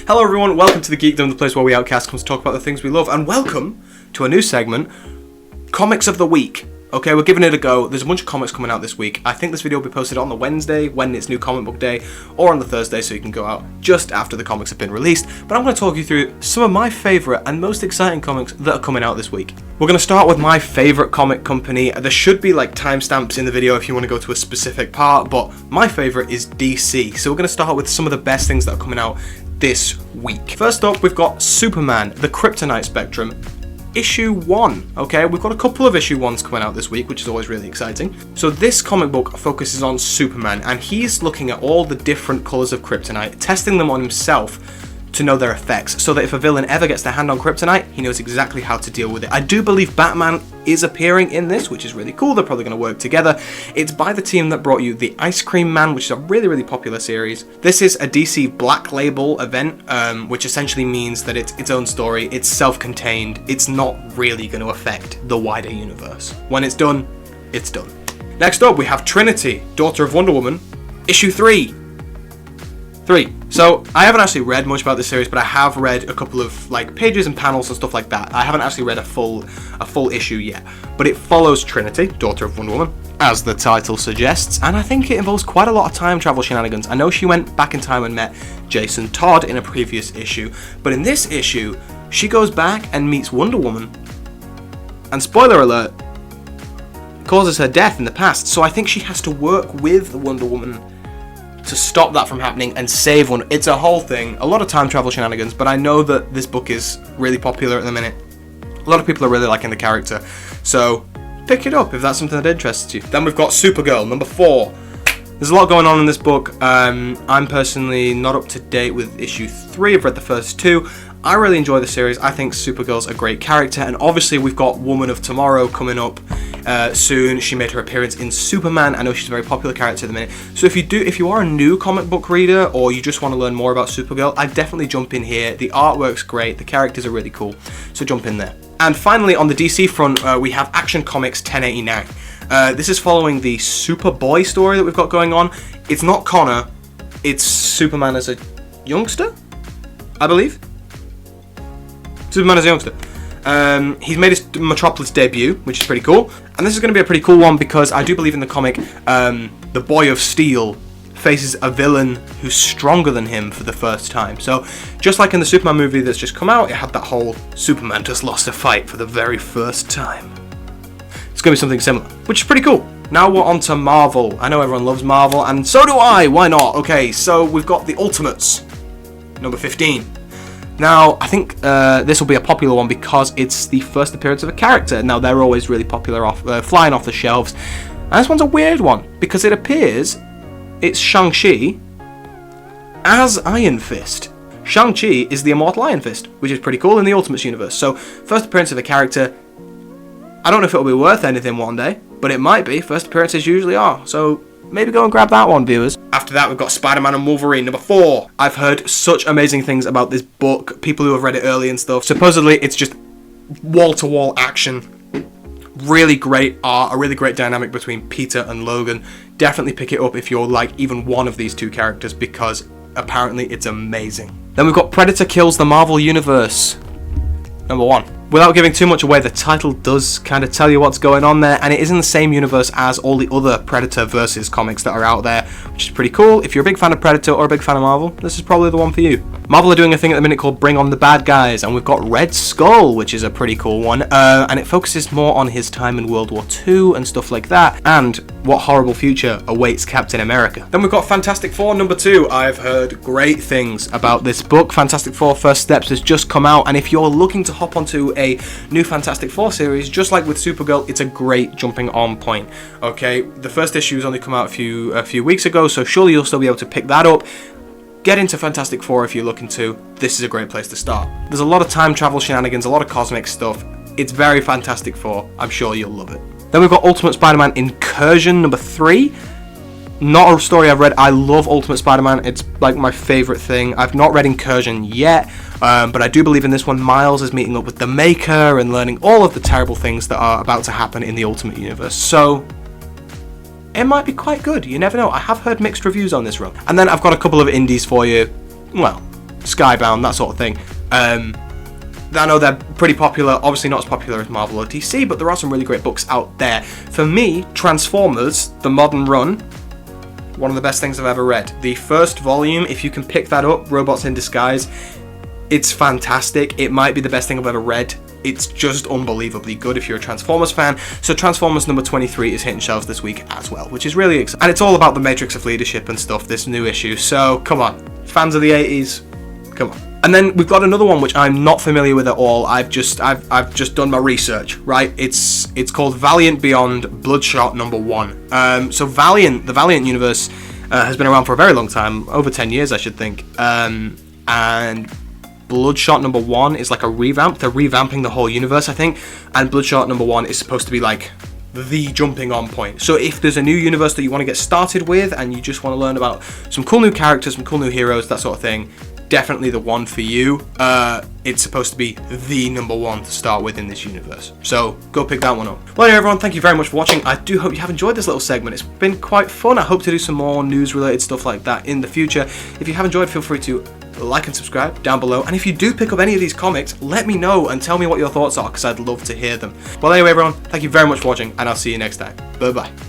Hello everyone, welcome to the Geekdom, the place where we outcast comes to talk about the things we love, and welcome to a new segment, Comics of the Week. Okay, we're giving it a go. There's a bunch of comics coming out this week. I think this video will be posted on the Wednesday, when it's New Comic Book Day, or on the Thursday, so you can go out just after the comics have been released. But I'm going to talk you through some of my favourite and most exciting comics that are coming out this week. We're going to start with my favourite comic company. There should be like timestamps in the video if you want to go to a specific part, but my favourite is DC. So we're going to start with some of the best things that are coming out this week. First up, we've got Superman, the Kryptonite Spectrum, issue 1. Okay, we've got a couple of issue 1s coming out this week, which is always really exciting. So this comic book focuses on Superman, and he's looking at all the different colours of kryptonite, testing them on himself to know their effects, so that if a villain ever gets their hand on kryptonite, he knows exactly how to deal with it. I do believe Batman is appearing in this, which is really cool. They're probably going to work together. It's by the team that brought you The Ice Cream Man, which is a really popular series. This is a DC Black Label event, which essentially means that it's its own story, it's self-contained, it's not really going to affect the wider universe. When it's done, it's done. Next up, we have Trinity, Daughter of Wonder Woman, issue 3. So I haven't actually read much about this series, but I have read a couple of like pages and panels and stuff like that. I haven't actually read a full issue yet, but it follows Trinity, Daughter of Wonder Woman, as the title suggests, and I think it involves quite a lot of time travel shenanigans. I know she went back in time and met Jason Todd in a previous issue, but in this issue, she goes back and meets Wonder Woman, and spoiler alert, causes her death in the past. So I think she has to work with Wonder Woman to stop that from happening and save one. It's a whole thing, a lot of time travel shenanigans, but I know that this book is really popular at the minute. A lot of people are really liking the character, so pick it up if that's something that interests you. Then we've got Supergirl, number 4. There's a lot going on in this book. I'm personally not up to date with issue 3. I've read the first 2. I really enjoy the series. I think Supergirl's a great character, and obviously we've got Woman of Tomorrow coming up soon. She made her appearance in Superman. I know she's a very popular character at the minute. So if you are a new comic book reader, or you just want to learn more about Supergirl, I'd definitely jump in here. The artwork's great, the characters are really cool, so jump in there. And finally, on the DC front, we have Action Comics 1089. This is following the Superboy story that we've got going on. It's not Connor, it's Superman as a youngster, I believe. Superman as a youngster. He's made his Metropolis debut, which is pretty cool. And this is going to be a pretty cool one because I do believe in the comic, the Boy of Steel faces a villain who's stronger than him for the first time. So, just like in the Superman movie that's just come out, it had that whole Superman just lost a fight for the very first time. It's going to be something similar, which is pretty cool. Now we're on to Marvel. I know everyone loves Marvel, and so do I. Why not? Okay, so we've got The Ultimates, number 15. Now, I think this will be a popular one because it's the first appearance of a character. Now, they're always really popular, flying off the shelves. And this one's a weird one because it appears it's Shang-Chi as Iron Fist. Shang-Chi is the immortal Iron Fist, which is pretty cool in the Ultimates universe. So, first appearance of a character. I don't know if it'll be worth anything one day, but it might be. First appearances usually are. So, maybe go and grab that one, viewers. After that, we've got Spider-Man and Wolverine, number 4. I've heard such amazing things about this book, people who have read it early and stuff. Supposedly, it's just wall-to-wall action. Really great art, a really great dynamic between Peter and Logan. Definitely pick it up if you're like even one of these two characters, because apparently it's amazing. Then we've got Predator Kills the Marvel Universe, number 1. Without giving too much away, the title does kind of tell you what's going on there, and it is in the same universe as all the other Predator versus comics that are out there, which is pretty cool. If you're a big fan of Predator or a big fan of Marvel, this is probably the one for you. Marvel are doing a thing at the minute called Bring on the Bad Guys, and we've got Red Skull, which is a pretty cool one, and it focuses more on his time in World War II and stuff like that, and what horrible future awaits Captain America. Then we've got Fantastic Four, number 2. I've heard great things about this book. Fantastic Four First Steps has just come out, and if you're looking to hop onto a new Fantastic Four series, just like with Supergirl, it's a great jumping on point. Okay, the first issue's only come out a few weeks ago, so surely you'll still be able to pick that up. Get into Fantastic Four if you're looking to. This is a great place to start. There's a lot of time travel shenanigans, a lot of cosmic stuff. It's very Fantastic Four. I'm sure you'll love it. Then we've got Ultimate Spider-Man Incursion, number 3. Not a story I've read. I love Ultimate Spider-Man. It's like my favourite thing. I've not read Incursion yet, but I do believe in this one. Miles is meeting up with the Maker and learning all of the terrible things that are about to happen in the Ultimate Universe. So, it might be quite good. You never know. I have heard mixed reviews on this run. And then I've got a couple of indies for you. Well, Skybound, that sort of thing. I know they're pretty popular, obviously not as popular as Marvel or DC, but there are some really great books out there. For me, Transformers, The Modern Run, one of the best things I've ever read. The first volume, if you can pick that up, Robots in Disguise, it's fantastic. It might be the best thing I've ever read. It's just unbelievably good if you're a Transformers fan. So Transformers number 23 is hitting shelves this week as well, which is really exciting. And it's all about the matrix of leadership and stuff, this new issue. So come on, fans of the 80s, come on. And then we've got another one which I'm not familiar with at all. I've just done my research, right? It's called Valiant Beyond Bloodshot number 1. So Valiant, the Valiant universe has been around for a very long time, over 10 years I should think. And Bloodshot number 1 is like a revamp. They're revamping the whole universe, I think. And Bloodshot number 1 is supposed to be like the jumping on point. So if there's a new universe that you want to get started with and you just want to learn about some cool new characters, some cool new heroes, that sort of thing, definitely the one for you. It's supposed to be the number 1 to start with in this universe. So go pick that one up. Well, anyway, everyone, thank you very much for watching. I do hope you have enjoyed this little segment. It's been quite fun. I hope to do some more news related stuff like that in the future. If you have enjoyed, feel free to like and subscribe down below. And if you do pick up any of these comics, let me know and tell me what your thoughts are, because I'd love to hear them. Well, anyway, everyone, thank you very much for watching, and I'll see you next time. Bye bye.